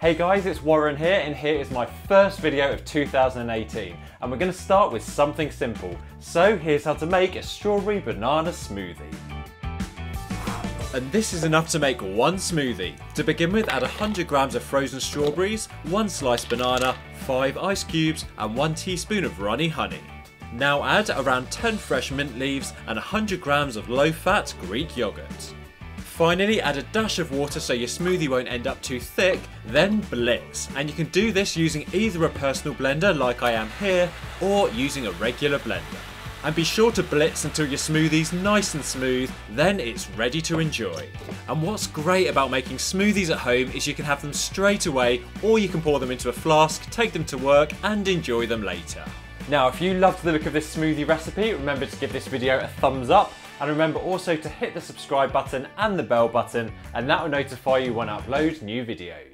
Hey guys, it's Warren here, and here is my first video of 2018, and we're going to start with something simple. So here's how to make a strawberry banana smoothie. And this is enough to make one smoothie. To begin with, add 100 grams of frozen strawberries, 1 sliced banana, 5 ice cubes and 1 teaspoon of runny honey. Now add around 10 fresh mint leaves and 100 grams of low-fat Greek yogurt. Finally, add a dash of water so your smoothie won't end up too thick, then blitz. And you can do this using either a personal blender like I am here, or using a regular blender. And be sure to blitz until your smoothie's nice and smooth, then it's ready to enjoy. And what's great about making smoothies at home is you can have them straight away, or you can pour them into a flask, take them to work and enjoy them later. Now, if you loved the look of this smoothie recipe, remember to give this video a thumbs up. And remember also to hit the subscribe button and the bell button, and that will notify you when I upload new videos.